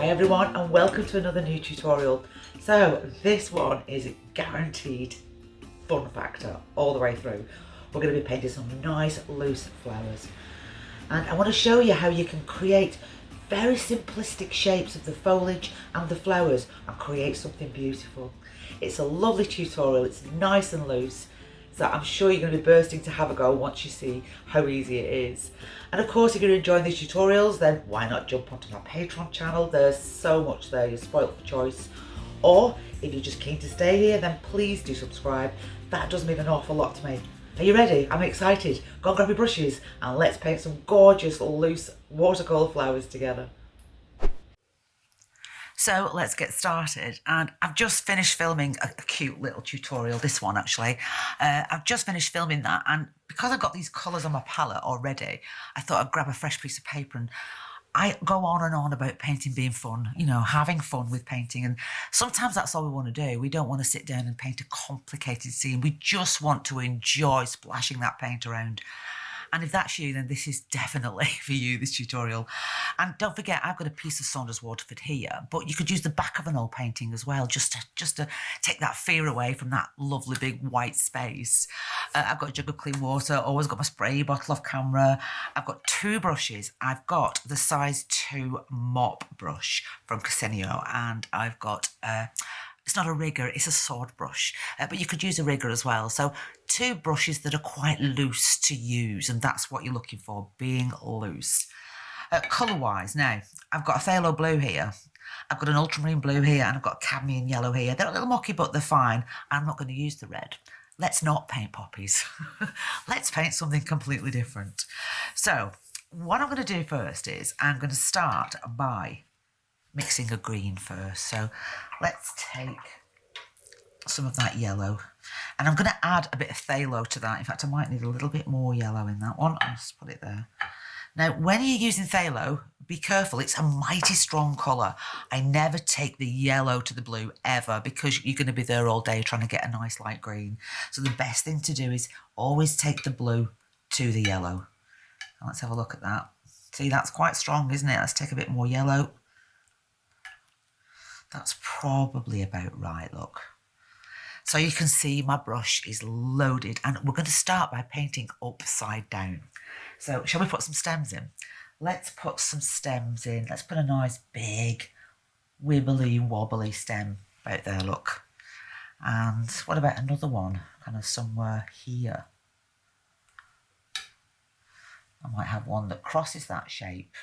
Hi everyone and welcome to another new tutorial. So this one is guaranteed fun factor all the way through. We're going to be painting some nice loose flowers and I want to show you how you can create very simplistic shapes of the foliage and the flowers and create something beautiful. It's a lovely tutorial, it's nice and loose, so I'm sure you're going to be bursting to have a go once you see how easy it is. And of course, if you're enjoying these tutorials, then why not jump onto my Patreon channel? There's so much there, you're spoiled for choice. Or if you're just keen to stay here, then please do subscribe. That does mean an awful lot to me. Are you ready? I'm excited. Go and grab your brushes and let's paint some gorgeous loose watercolour flowers together. So let's get started, and I've just finished filming a cute little tutorial, this one actually. I've just finished filming that, and because I've got these colours on my palette already, I thought I'd grab a fresh piece of paper, and I go on and on about painting being fun, you know, having fun with painting, and sometimes that's all we want to do. We don't want to sit down and paint a complicated scene. We just want to enjoy splashing that paint around. And if that's you, then this is definitely for you, this tutorial. And don't forget, I've got a piece of Saunders Waterford here, but you could use the back of an old painting as well, just to take that fear away from that lovely big white space. I've got a jug of clean water, always got my spray bottle off camera. I've got two brushes. I've got the size 2 mop brush from Casenio, and I've got it's not a rigger, it's a sword brush, but you could use a rigger as well. So 2 brushes that are quite loose to use, and that's what you're looking for, being loose. Colour-wise, now, I've got a phthalo blue here, I've got an ultramarine blue here, and I've got cadmium yellow here. They're a little mucky, but they're fine. I'm not going to use the red. Let's not paint poppies. Let's paint something completely different. So, what I'm going to do first is, I'm going to start by mixing a green first. So let's take some of that yellow, and I'm going to add a bit of phthalo to that. In fact, I might need a little bit more yellow in that one. I'll just put it there. Now, when you're using phthalo, be careful. It's a mighty strong colour. I never take the yellow to the blue ever, because you're going to be there all day trying to get a nice light green. So the best thing to do is always take the blue to the yellow. Now, let's have a look at that. See, that's quite strong, isn't it? Let's take a bit more yellow. That's probably about right, look. So you can see my brush is loaded, and we're going to start by painting upside down. So shall we put some stems in? Let's put some stems in. Let's put a nice big wibbly wobbly stem about there, look. And what about another one, kind of somewhere here? I might have one that crosses that shape.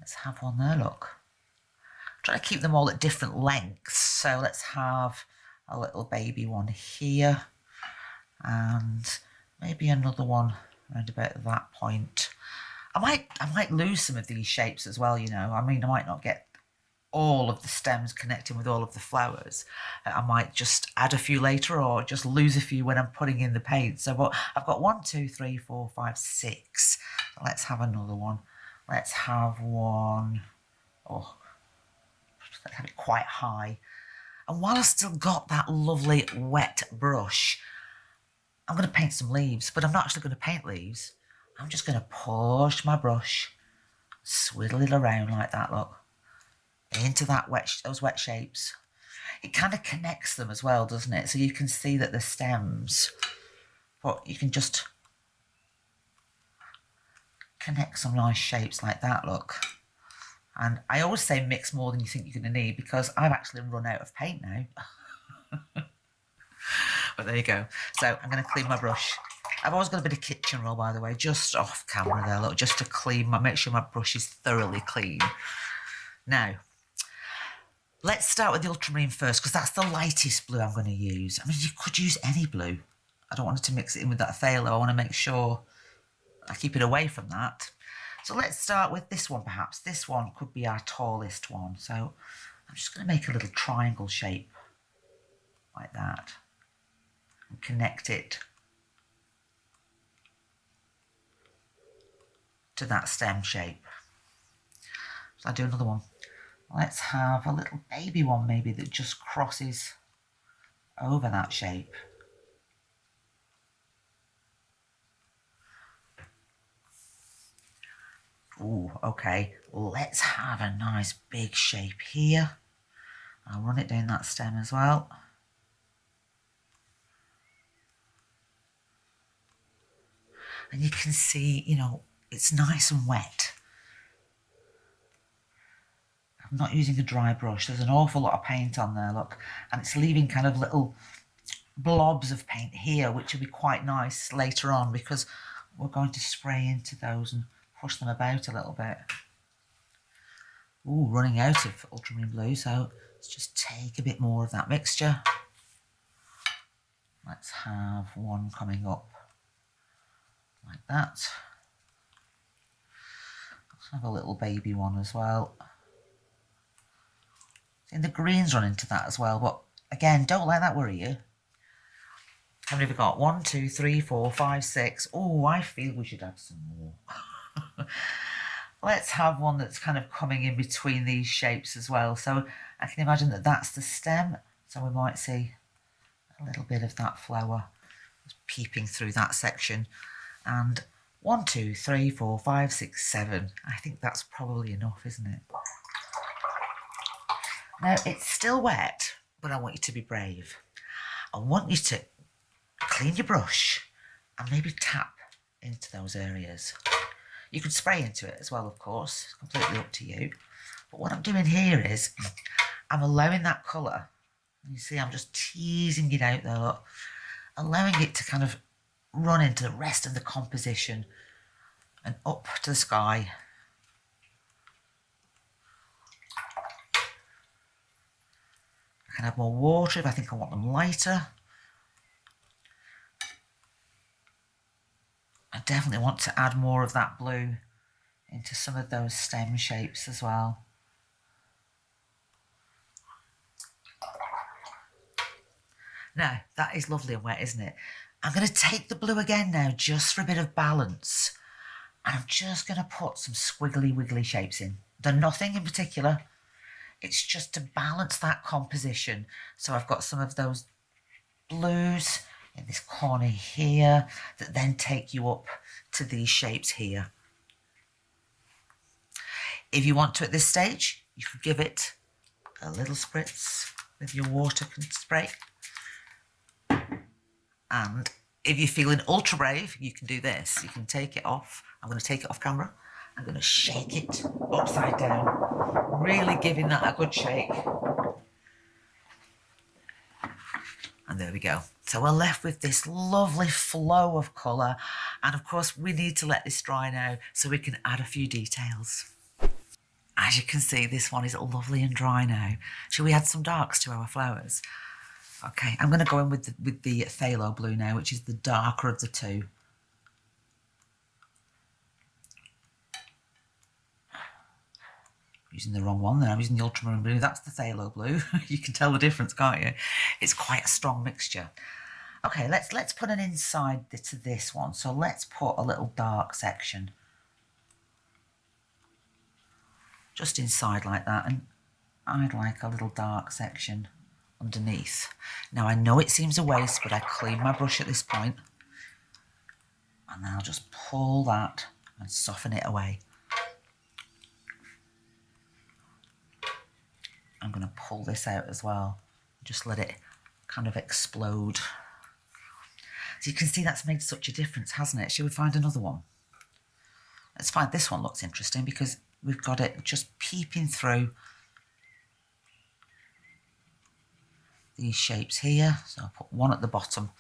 Let's have one there, look. I'm trying to keep them all at different lengths. So let's have a little baby one here, and maybe another one around about that point. I might lose some of these shapes as well, you know. I mean, I might not get all of the stems connecting with all of the flowers. I might just add a few later, or just lose a few when I'm putting in the paint. So what I've got 1, 2, 3, 4, 5, 6. So let's have another one. Let's have one, oh, let's have it quite high. And while I've still got that lovely wet brush, I'm going to paint some leaves, but I'm not actually going to paint leaves. I'm just going to push my brush, swiddle it around like that, look, into that those wet shapes. It kind of connects them as well, doesn't it? So you can see that the stems, but you can just connect some nice shapes like that, look. And I always say mix more than you think you're going to need, because I've actually run out of paint now. But there you go. So I'm going to clean my brush. I've always got a bit of kitchen roll, by the way, just off camera there, look, just to clean make sure my brush is thoroughly clean. Now, let's start with the ultramarine first, because that's the lightest blue I'm going to use. I mean, you could use any blue. I don't want it to mix it in with that phthalo. I want to make sure I keep it away from that. So let's start with this one, perhaps. This one could be our tallest one. So I'm just going to make a little triangle shape like that and connect it to that stem shape. So I'll do another one. Let's have a little baby one maybe that just crosses over that shape. Ooh, okay. Let's have a nice big shape here. I'll run it down that stem as well. And you can see, you know, it's nice and wet. I'm not using a dry brush. There's an awful lot of paint on there, look. And it's leaving kind of little blobs of paint here, which will be quite nice later on because we're going to spray into those and push them about a little bit. Ooh, running out of ultramarine blue, so let's just take a bit more of that mixture. Let's have one coming up like that. Let's have a little baby one as well. And the greens run into that as well, but again, don't let that worry you. How many have we got? 1, 2, 3, 4, 5, 6. Oh, I feel we should have some more. Let's have one that's kind of coming in between these shapes as well. So I can imagine that that's the stem. So we might see a little bit of that flower peeping through that section. And 1, 2, 3, 4, 5, 6, 7. I think that's probably enough, isn't it? Now, it's still wet, but I want you to be brave. I want you to clean your brush and maybe tap into those areas. You could spray into it as well, of course, it's completely up to you. But what I'm doing here is I'm allowing that colour, you see I'm just teasing it out there, look, allowing it to kind of run into the rest of the composition and up to the sky. I can add more water if I think I want them lighter. I definitely want to add more of that blue into some of those stem shapes as well. Now, that is lovely and wet, isn't it? I'm going to take the blue again now, just for a bit of balance. And I'm just going to put some squiggly wiggly shapes in. They're nothing in particular. It's just to balance that composition. So I've got some of those blues in this corner here that then take you up to these shapes here. If you want to at this stage, you could give it a little spritz with your water spray. And if you're feeling ultra brave, you can do this. You can take it off. I'm going to take it off camera. I'm going to shake it upside down, really giving that a good shake. And there we go. So we're left with this lovely flow of colour. And of course, we need to let this dry now so we can add a few details. As you can see, this one is lovely and dry now. Shall we add some darks to our flowers? Okay, I'm going to go in with the phthalo blue now, which is the darker of the two. Using the wrong one there, I'm using the ultramarine blue. That's the phthalo blue. You can tell the difference, can't you? It's quite a strong mixture. Okay, let's put an inside to this one. So let's put a little dark section. Just inside like that, and I'd like a little dark section underneath. Now I know it seems a waste, but I clean my brush at this point, and then I'll just pull that and soften it away. I'm going to pull this out as well, just let it kind of explode. So you can see that's made such a difference, hasn't it? Shall we find another one? Let's find this one. Looks interesting because we've got it just peeping through these shapes here. So I'll put one at the bottom,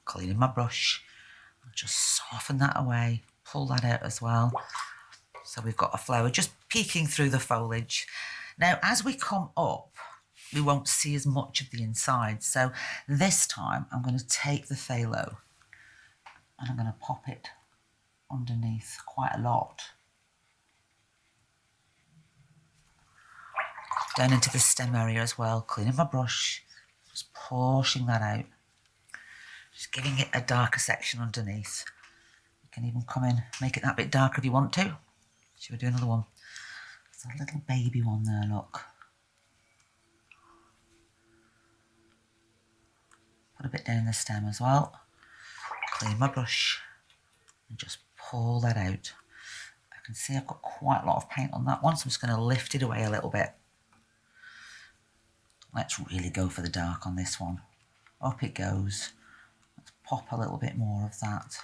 cleaning my brush, I'll just soften that away, pull that out as well. So we've got a flower just peeking through the foliage. Now, as we come up, we won't see as much of the inside. So this time I'm going to take the phthalo and I'm going to pop it underneath quite a lot. Down into the stem area as well, cleaning my brush, just pushing that out. Just giving it a darker section underneath. You can even come in, make it that bit darker if you want to. Should we do another one? There's a little baby one there, look. Put a bit down the stem as well. Clean my brush and just pull that out. I can see I've got quite a lot of paint on that one, so I'm just going to lift it away a little bit. Let's really go for the dark on this one. Up it goes. Let's pop a little bit more of that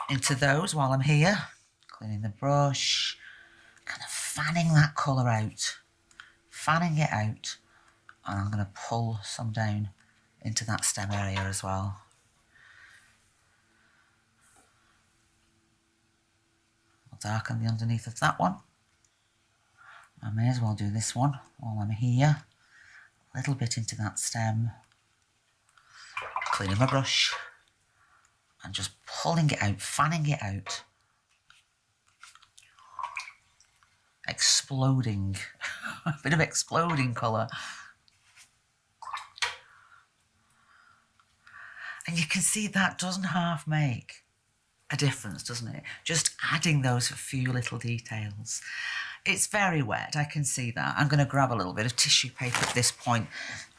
into those while I'm here. Cleaning the brush, kind of fanning that colour out. Fanning it out. And I'm going to pull some down into that stem area as well. I'll darken the underneath of that one. I may as well do this one while I'm here. A little bit into that stem. Cleaning my brush. And just pulling it out, fanning it out. Exploding. A bit of exploding colour. And you can see that doesn't half make a difference, doesn't it? Just adding those few little details. It's very wet, I can see that. I'm going to grab a little bit of tissue paper at this point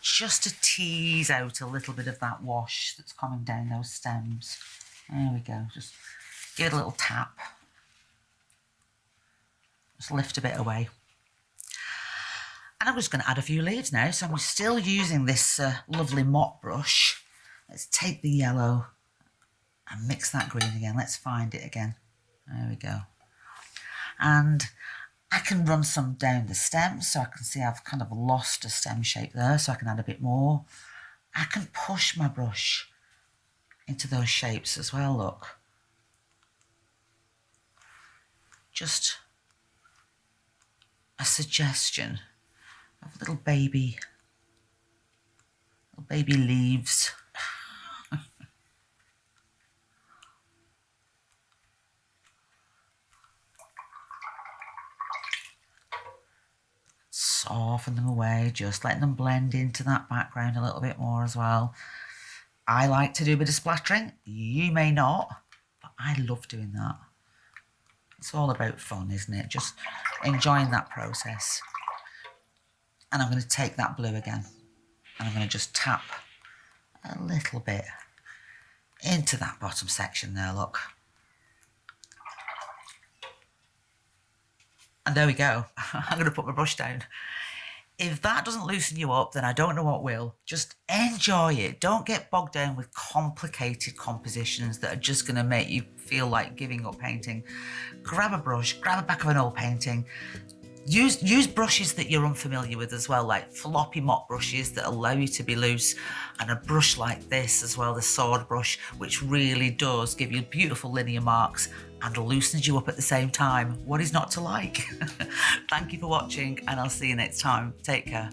just to tease out a little bit of that wash that's coming down those stems. There we go. Just give it a little tap. Just lift a bit away. And I'm just going to add a few leaves now. So I'm still using this lovely mop brush. Let's take the yellow and mix that green again. Let's find it again. There we go. And I can run some down the stems, so I can see I've kind of lost a stem shape there, so I can add a bit more. I can push my brush into those shapes as well, look. Just a suggestion of little baby leaves. Soften them away, just letting them blend into that background a little bit more as well. I like to do a bit of splattering. You may not, but I love doing that. It's all about fun, isn't it? Just enjoying that process. And I'm going to take that blue again. And I'm going to just tap a little bit into that bottom section there, look. And there we go. I'm going to put my brush down. If that doesn't loosen you up, then I don't know what will. Just enjoy it. Don't get bogged down with complicated compositions that are just going to make you feel like giving up painting. Grab a brush, grab a back of an old painting. Use brushes that you're unfamiliar with as well, like floppy mop brushes that allow you to be loose, and a brush like this as well, the sword brush, which really does give you beautiful linear marks and loosens you up at the same time. What is not to like? Thank you for watching, and I'll see you next time. Take care.